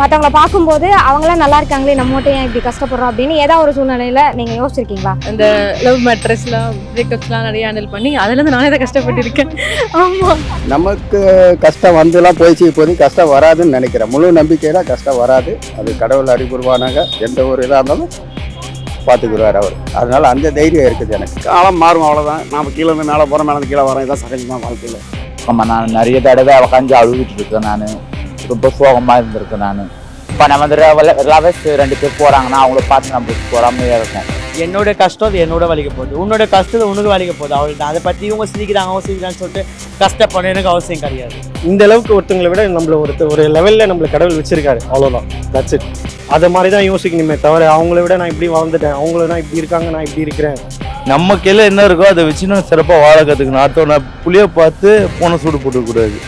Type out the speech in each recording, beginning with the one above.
மற்றவங்கள பார்க்கும்போது அவங்களாம் நல்லா இருக்காங்களே, நம்ம மட்டும் ஏன் இப்படி கஷ்டப்படுறோம் அப்படின்னு ஏதாவது ஒரு சூழ்நிலையில் நீங்கள் யோசிச்சிருக்கீங்களா? இந்த லவ் மேட்ரஸ்லாம் பிரேக்கப்ஸ்லாம் நிறைய ஹேண்டில் பண்ணி அதுலேருந்து நானே தான் கஷ்டப்பட்டுருக்கேன். ஆமாம், நமக்கு கஷ்டம் வந்துலாம் போயிடுச்சு, இப்போதைக்கு கஷ்டம் வராதுன்னு நினைக்கிறேன். முழு நம்பிக்கையில் கஷ்டம் வராது. அது கடவுள் அறிவுருவானாங்க. எந்த ஒரு இதாக இருந்தாலும் பார்த்துக்குருவார் அவர். அதனால் அந்த தைரியம் இருக்குது எனக்கு. காலம் மாறும், அவ்வளோதான். நாம் கீழே இருந்து மேலே போகிறோம், மேலே கீழே வரோம். இதான் சகஜம் தான் வாழ்க்கையில். ஆமாம், நான் நிறைய தடவை உக்காந்து அழுதுட்டு இருக்கேன். நான் ரொம்ப சோகமாக இருந்திருக்கேன். நான் இப்போ நம்ம வந்து லவர்ஸ் 2 பேர் போகிறாங்கன்னா அவங்கள பார்த்து நம்மளுக்கு பொறாமையாக இருக்கும். என்னோட கஷ்டம் அது என்னோட வலிக்க போகுது, உன்னோட கஷ்டம் உனக்கு வலிக்க போகுது. அவள்தான் அதை பற்றி இவங்க சிரிக்கிறாங்க, அவங்க சிரிக்கிறான்னு சொல்லிட்டு கஷ்டப்பட எனக்கு அவசியம் கிடையாது. இந்த அளவுக்கு ஒருத்தங்களை விட நம்மள ஒரு லெவலில் நம்மளை கடவுள் வச்சிருக்காரு, அவ்வளோதான். That's it. அதை மாதிரி தான் யோசிக்கணுமே தவிர அவங்கள விட நான் இப்படி வாழ்ந்துட்டேன், அவங்கள தான் இப்படி இருக்காங்க, நான் இப்படி இருக்கிறேன். நம்ம கையில் என்ன இருக்கோ அதை வச்சு நான் சிறப்பாக வாழ கற்றுக்கணும். அடுத்தவனை புளியை பார்த்து போன சூடு போட்டுக்கூடாது.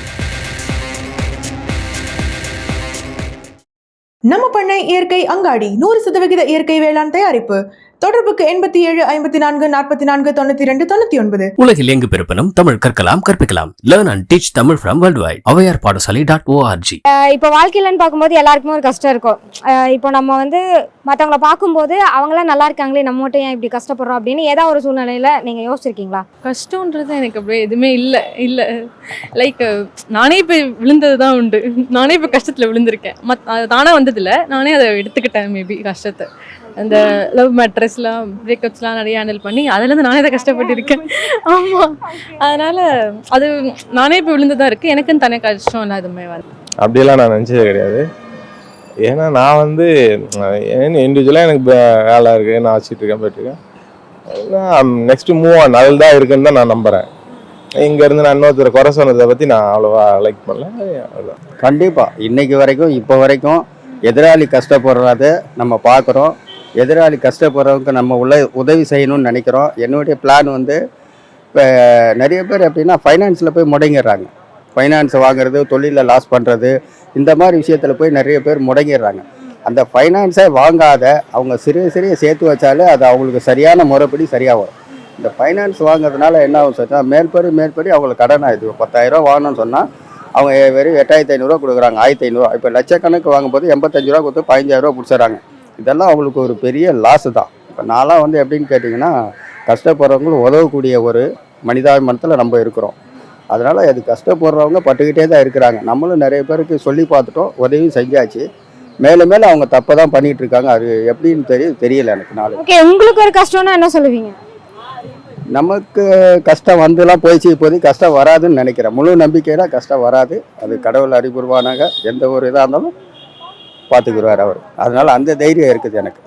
நம்ம பண்ணை இயற்கை அங்காடி 100% இயற்கை வேளாண் தயாரிப்பு. தொடர்புக்கு 87 54 44 92 99. உலகில் எங்கு பிறப்பினும் தமிழ் கற்கலாம், கற்பிக்கலாம். Learn and teach Tamil from worldwide. avayarpaadasali.org. இப்போ வாழ்க்கையிலன்னு பார்க்கும்போது எல்லாருக்குமே ஒரு கஷ்டம் இருக்கும். இப்போ நம்ம வந்து மற்றவங்கள பார்க்கும்போது அவங்களாம் நல்லா இருக்காங்களே, நம்ம மட்டும் ஏன் இப்படி கஷ்டப்படுறோம் அப்படின்னு ஏதாவது ஒரு சூழ்நிலையில் நீங்கள் யோசிச்சிருக்கீங்களா? கஷ்டன்றது எனக்கு அப்படியே எதுவுமே இல்லை. லைக் நானே இப்போ விழுந்தது தான் உண்டு. நானே இப்போ கஷ்டத்தில் விழுந்திருக்கேன். அது தானாக வந்ததில்லை, நானே அதை எடுத்துக்கிட்டேன். மேபி கஷ்டத்தை அந்த லவ் மேட்ரஸ்லாம் பிரேக்கப்ஸ்லாம் நிறைய ஹேண்டில் பண்ணி அதுலேருந்து நானே தான் கஷ்டப்பட்டுருக்கேன். ஆமாம், அதனால் அது நானே இப்போ விழுந்ததாக இருக்குது. எனக்குன்னு தனியாக கஷ்டம் இல்லை எதுவுமே வரல. அப்படியெல்லாம் நான் நினச்சதே கிடையாது. ஏன்னா நான் வந்து இண்டிவிஜுவலாக எனக்கு வேலை இருக்குது, நான் வச்சுட்ருக்கேன், போயிட்டுருக்கேன். நான் நெக்ஸ்ட்டு மூவ் ஆன் நல்ல தான் இருக்குன்னு தான் நான் நம்புகிறேன். இங்கேருந்து நான் இன்னொருத்தரை குறை சொன்னதை பற்றி நான் அவ்வளோவா லைக் பண்ணல. அவ்வளோதான். கண்டிப்பாக இன்னைக்கு வரைக்கும் இப்போ வரைக்கும் எதிராளி கஷ்டப்படுறத நம்ம பார்க்குறோம். எதிராளி கஷ்டப்படுறவங்க நம்ம உதவி செய்யணும்னு நினைக்கிறோம். என்னுடைய பிளான் வந்து இப்போ நிறைய பேர் எப்படின்னா ஃபைனான்ஸில் போய் முடங்கிடுறாங்க. ஃபைனான்ஸை வாங்குறது, தொழிலில் லாஸ் பண்ணுறது, இந்த மாதிரி விஷயத்தில் போய் நிறைய பேர் முடங்கிடுறாங்க. அந்த ஃபைனான்ஸை வாங்காத அவங்க சிறிய சேர்த்து வச்சாலே அது அவங்களுக்கு சரியான முறைப்படி சரியாக வரும். இந்த ஃபைனான்ஸ் வாங்குறதுனால என்ன ஆகும் சொன்னால் மேற்படி அவங்களுக்கு கடன் ஆகிடுது. 10,000 ரூபா வாங்கணும்னு சொன்னால் அவங்க வெறும் 8,500 கொடுக்குறாங்க, 1,500. இப்போ லட்சக்கணக்கு வாங்கும்போது 85 ரூபா கொடுத்து 15,000 ரூபா பிடிச்சிடறாங்க. இதெல்லாம் அவங்களுக்கு ஒரு பெரிய லாஸு தான். இப்போ நான்லாம் வந்து எப்படின்னு கேட்டிங்கன்னா, கஷ்டப்படுறவங்களும் உதவக்கூடிய ஒரு மனிதாபிமானத்தில் நம்ம இருக்கிறோம். அதனால் அது கஷ்டப்படுறவங்க பட்டுக்கிட்டே தான் இருக்கிறாங்க. நம்மளும் நிறைய பேருக்கு சொல்லி பார்த்துட்டோம், உதவி செஞ்சாச்சு. மேலும் அவங்க தப்பை தான் பண்ணிகிட்டு இருக்காங்க. அது எப்படின்னு தெரியல எனக்கு. நாள் ஓகே, உங்களுக்கு ஒரு கஷ்டம்னா என்ன சொல்லுவீங்க? நமக்கு கஷ்டம் வந்துலாம் போயிடுச்சு, இப்போதைக்கு கஷ்டம் வராதுன்னு நினைக்கிறேன். முழு நம்பிக்கையில் கஷ்டம் வராது. அது கடவுள் அறிவுருவானாங்க. எந்த ஒரு இதாக இருந்தாலும் பார்த்துக்குருவார் அவர். அதனால் அந்த தைரியம் இருக்குது எனக்கு.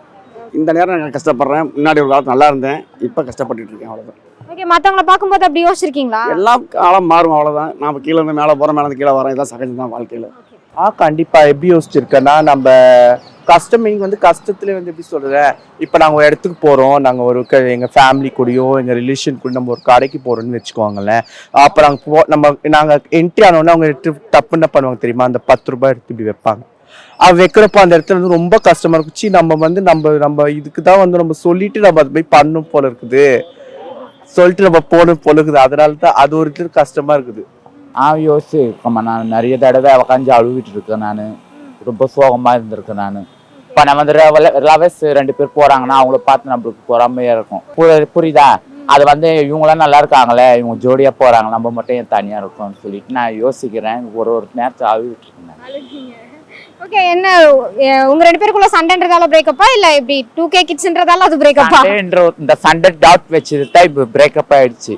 இந்த நேரம் நான் கஷ்டப்படுறேன். முன்னாடி ஒரு காலத்து நல்லா இருந்தேன், இப்போ கஷ்டப்பட்டுட்டு இருக்கேன், அவ்வளோதான். ஓகே, மற்றவங்கள பார்க்கும்போது அப்படி யோசிச்சிருக்கீங்களா? எல்லாம் காலம் மாறும், அவ்வளோதான். நாம் கீழே இருந்து மேலே போகிறோம், மேலே கீழே வரோம். இதான் சகஜம் தான் வாழ்க்கையில். கண்டிப்பாக எப்படி யோசிச்சிருக்கேன்னா, நம்ம கஷ்டம் வந்து கஷ்டத்துல வந்து எப்படி சொல்கிறேன், இப்போ நாங்கள் ஒரு இடத்துக்கு போகிறோம், நாங்கள் ஒரு எங்கள் ஃபேமிலி கூடயோ எங்கள் ரிலேஷன் கூட நம்ம ஒரு கடைக்கு போகிறோன்னு வச்சுக்கோங்களேன். அப்போ நாங்கள் என்ட்ரி ஆனோடனே அவங்க எடுத்து தப்பு என்ன பண்ணுவாங்க தெரியுமா, அந்த 10 ரூபாய் எடுத்து இப்படி வைப்பாங்க. அது வைக்கிறப்போ அந்த இடத்துல வந்து ரொம்ப கஷ்டமாக இருக்குச்சு. நம்ம இதுக்கு தான் வந்து நம்ம சொல்லிட்டு நம்ம அது போய் பண்ணணும் போல இருக்குது, சொல்லிட்டு நம்ம போகணும் போல இருக்குது. அதனால தான் அது ஒரு இது கஷ்டமாக இருக்குது. யோசிச்சிருக்கோம்மா, நான் நிறைய தடவை உக்காந்து அழுதுட்டு இருக்கேன். நான் ரொம்ப சோகமாக இருந்திருக்கேன். நான் இப்போ நம்ம வந்து லவர்ஸ் 2 பேர் போகிறாங்கன்னா அவங்கள பார்த்து நம்மளுக்கு பொறாமையாக இருக்கும். புரியுதா? அது வந்து இவங்களாம் நல்லா இருக்காங்களே, இவங்க ஜோடியாக போகிறாங்க, நம்ம மட்டும் ஏன் தனியாக இருக்கோம்னு சொல்லிட்டு நான் யோசிக்கிறேன். ஒரு நேரத்தில் அழுதுட்டு இருக்கேன். ஓகே, என்ன உங்க 2 பேருக்குள்ள சண்டைன்றதால பிரேக்கப்பா இல்ல இப்படி 2K கிட்ஸ்ன்றதால அது பிரேக்கப்பா? இந்த சண்டை டாட் வச்சது தான் இப்போ பிரேக்கப் ஆயிடுச்சு.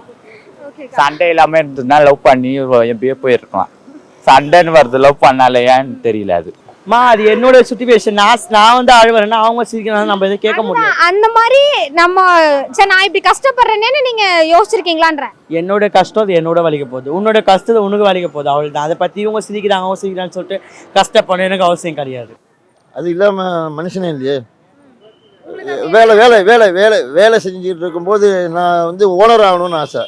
சண்டே இல்லாம இருந்ததுன்னா லவ் பண்ணி எப்படியே போயிருக்கலாம். சண்டைன்னு வருது, லவ் பண்ணால ஏன்னு தெரியல. அது என்னோட சிச்சுவேஷன். நான் வந்து அழுவறேன்னா அவங்க சிரிக்கிறாங்க, நம்ம இதை கேட்க முடியும். அந்த மாதிரி நம்ம சரி நான் இப்படி கஷ்டப்படுறேன்னு நீங்க யோசிச்சிருக்கீங்களான்ற? என்னோட கஷ்டம் அது என்னோட வலிக்க போகுது, உன்னோட கஷ்டம் உனக்கு வலிக்க போகுது. அவள்தான். அதை பற்றி இவங்க சிரிக்கிறாங்க, அவங்க சிரிக்கிறான்னு சொல்லிட்டு கஷ்டப்பட எனக்கு அவசியம் கிடையாது. அது இல்லாமல் மனுஷனே இல்லையே. வேலை வேலை வேலை வேலை வேலை செஞ்சுட்டு இருக்கும்போது நான் வந்து ஓனர் ஆகணும்னு ஆசை.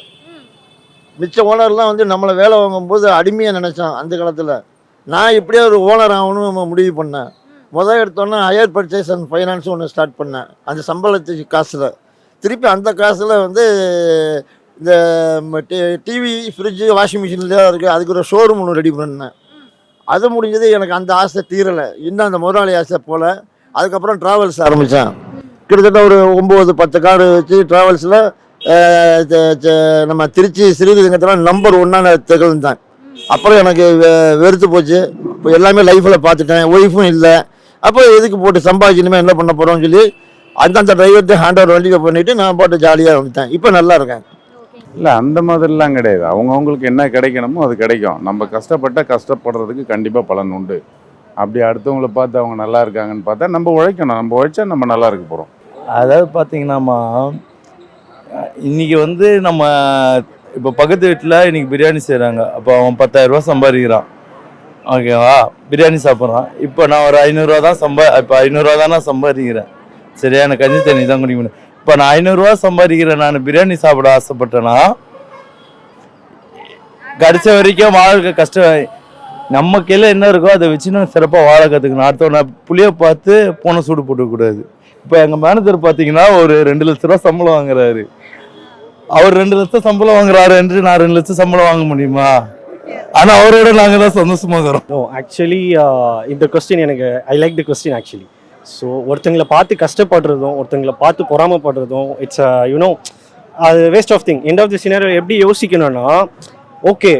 மிச்ச ஓனர்லாம் வந்து நம்மளை வேலை வாங்கும்போது அடிமையாக நினச்சான். அந்த காலத்தில் நான் இப்படியே ஒரு ஓனர் ஆகணும்னு முடிவு பண்ணேன். எடுத்தோன்னே ஹையர் பர்ச்சேஸ் அண்ட் ஃபைனான்ஸ் ஒன்று ஸ்டார்ட் பண்ணேன். அந்த சம்பளத்துக்கு காசில் திருப்பி அந்த காசில் வந்து இந்த டிவி, ஃப்ரிட்ஜு, வாஷிங் மிஷின்லாம் இருக்குது, அதுக்கு ஒரு ஷோரூம் ஒன்று ரெடி பண்ணேன். அது முடிஞ்சது, எனக்கு அந்த ஆசை தீரலை. இன்னும் அந்த முதலாளி ஆசை போல். அதுக்கப்புறம் ட்ராவல்ஸ் ஆரம்பித்தேன். கிட்டத்தட்ட ஒரு 9-10 கார் வச்சு ட்ராவல்ஸில் நம்ம திருச்சி ஸ்ரீரங்கத்தில் நம்பர் 1 திகழ்ந்தேன். அப்புறம் எனக்கு வெறுத்து போச்சு. இப்போ எல்லாமே லைஃப்பில் பார்த்துட்டேன், ஒய்ஃபும் இல்லை. அப்போ எதுக்கு போட்டு சம்பாதிக்கணுமே, என்ன பண்ண போகிறோம்னு சொல்லி அந்தந்த டிரைவர்கிட்ட ஹேண்ட் ஓவர் வண்டியை பண்ணிவிட்டு நான் போட்டு ஜாலியாக வந்துட்டேன். இப்போ நல்லா இருக்கேன். இல்லை அந்த மாதிரிலாம் கிடையாது. அவங்கவுங்களுக்கு என்ன கிடைக்கணுமோ அது கிடைக்கும். நம்ம கஷ்டப்படுறதுக்கு கண்டிப்பாக பலன் உண்டு. அப்படி அடுத்தவங்கள பார்த்து அவங்க நல்லா இருக்காங்கன்னு பார்த்தா நம்ம உழைக்கணும். நம்ம உழைச்சா நம்ம நல்லா இருக்க போகிறோம். அதாவது பார்த்தீங்கன்னாம்மா, இன்றைக்கி வந்து நம்ம இப்போ பக்கத்து வீட்டில் இன்றைக்கி பிரியாணி செய்கிறாங்க. அப்போ அவன் 10,000 ரூபா சம்பாதிக்கிறான், ஓகேவா? பிரியாணி சாப்பிட்றான். இப்போ நான் ஒரு 500 ரூபா தான் இப்போ 500 ரூபா தான் நான் சம்பாதிக்கிறேன். சரியா? எனக்கு கஞ்சி தண்ணி தான் குடிக்கணும். இப்போ நான் 500 ரூபா சம்பாதிக்கிறேன், நான் பிரியாணி சாப்பிட ஆசைப்பட்டேன்னா கடைசி வரைக்கும் வாழ்க்கை கஷ்டம். நம்ம கையில் என்ன இருக்கோ அதை வச்சு நான் சிறப்பாக வாழ கற்றுக்கணும். அடுத்தவனை புளியை பார்த்து பூனை சூடு போட்டுக்கூடாது. இப்போ எங்கள் மேனேஜர் பார்த்தீங்கன்னா ஒரு 2 லட்ச ரூபா சம்பளம் வாங்குறாரு. அவர் 2 லட்சம் சம்பளம் வாங்குறாரு என்று நான் 2 லட்சம் சம்பளம் வாங்க முடியுமா? ஆனால் அவரோட நாங்கள் தான் சந்தோஷமாக இருக்கிறோம். நோ, ஆக்சுவலி இந்த கொஸ்டின் எனக்கு I like the question actually. So ஒருத்தங்களை பார்த்து கஷ்டப்படுறதும் ஒருத்தங்களை பார்த்து பொறாமப்படுறதும் இட்ஸ் யூனோ அது waste of thing. End of the scenario எப்படி யோசிக்கணும்னா, ஓகே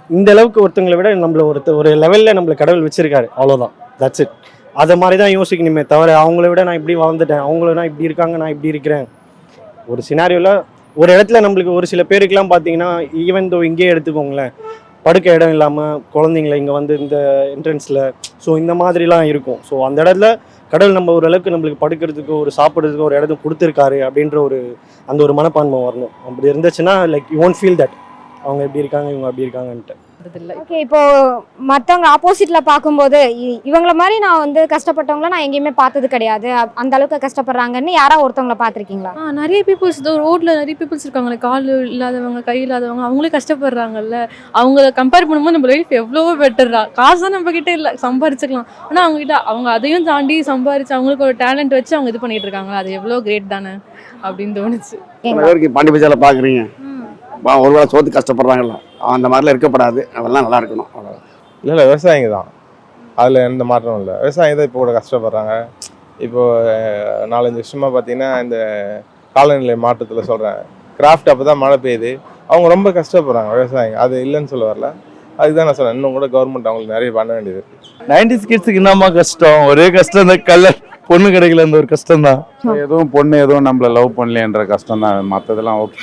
இந்த அளவுக்கு ஒருத்தங்களை விட நம்மள ஒரு லெவலில் நம்மளை கடவுள் வச்சிருக்காரு, அவ்வளோதான். That's it. அதை மாதிரி தான் யோசிக்கணுமே தவிர அவங்கள விட நான் இப்படி வளர்ந்துட்டேன், அவங்கள நான் இப்படி இருக்காங்க, நான் இப்படி இருக்கிறேன். ஒரு சினாரியோவில் ஒரு இடத்துல நம்மளுக்கு ஒரு சில பேருக்கெல்லாம் பார்த்தீங்கன்னா, ஈவன் தோ இங்கேயே எடுத்துக்கோங்களேன், படுக்க இடம் இல்லாமல் குழந்தைங்களை இங்கே வந்து இந்த என்ட்ரன்ஸில் ஸோ இந்த மாதிரிலாம் இருக்கும். ஸோ அந்த இடத்துல கடவுள் நம்ம ஒரு அளவுக்கு நம்மளுக்கு படுக்கிறதுக்கு ஒரு சாப்பிட்றதுக்கு ஒரு இடத்த கொடுத்துருக்காரு அப்படின்ற அந்த ஒரு மனப்பான்மை வரணும். அப்படி இருந்துச்சுன்னா like you won't feel that அவங்க எப்படி இருக்காங்க இவங்க அப்படி இருக்காங்கன்ட்டு. ஓகே, இப்போ மற்றவங்க ஆப்போசிட்ல பார்க்கும்போது இவங்கள மாதிரி நான் வந்து கஷ்டப்பட்டவங்கள நான் எங்கேயுமே பார்த்தது கிடையாது, அந்த அளவுக்கு கஷ்டப்படுறாங்கன்னு யாரா ஒருத்தவங்களை பார்த்துருக்கீங்களா? நிறைய பீப்புள்ஸ் ரோட்ல நிறைய பீப்புள்ஸ் இருக்காங்களே, கால் இல்லாதவங்க, கை இல்லாதவங்க, அவங்களே கஷ்டப்படுறாங்கல்ல. அவங்கள கம்பேர் பண்ணும்போது நம்ம லைஃப் எவ்வளவோ பெட்டரா. காசு தான் நம்ம கிட்ட இல்லை, சம்பாரிச்சுக்கலாம். ஆனால் அவங்க கிட்ட அவங்க அதையும் தாண்டி சம்பாரிச்சு அவங்களுக்கு ஒரு டேலண்ட் வச்சு அவங்க இது பண்ணிட்டு இருக்காங்க. அது எவ்வளோ கிரேட் தானே அப்படின்னு தோணுச்சு. பாண்டி பஜாரில் பார்க்குறீங்க, ஒரு வேளை சோத்து கஷ்டப்படுறாங்கல்ல, அந்த மாதிரிலாம் இருக்கப்படாது. அவெல்லாம் நல்லா இருக்கணும், அவ்வளோ. இல்லை விவசாயிங்க தான், அதில் எந்த மாற்றமும் இல்லை. விவசாயிங்க தான் இப்போ கூட கஷ்டப்படுறாங்க. இப்போது 4-5 வருஷமாக பார்த்தீங்கன்னா இந்த காலநிலை மாற்றத்தில் சொல்கிறேன், கிராஃப்ட் அப்போ தான் மழை பெய்யுது, அவங்க ரொம்ப கஷ்டப்படுறாங்க விவசாயிங்க. அது இல்லைன்னு சொல்ல வரல, அதுக்கு தான் நான் சொன்னேன் இன்னும் கூட கவர்மெண்ட் அவங்களுக்கு நிறைய பண்ண வேண்டியது இருக்குது. 90s கிட்ஸுக்கு என்னம்மா கஷ்டம்? ஒரே கஷ்டம், இந்த கலர் பொண்ணு கிடைக்கல, அந்த ஒரு கஷ்டம் தான். எதுவும் பொண்ணு எதுவும் நம்மளை லவ் பண்ணலையன்ற கஷ்டம் தான், மற்றதெல்லாம் ஓகே.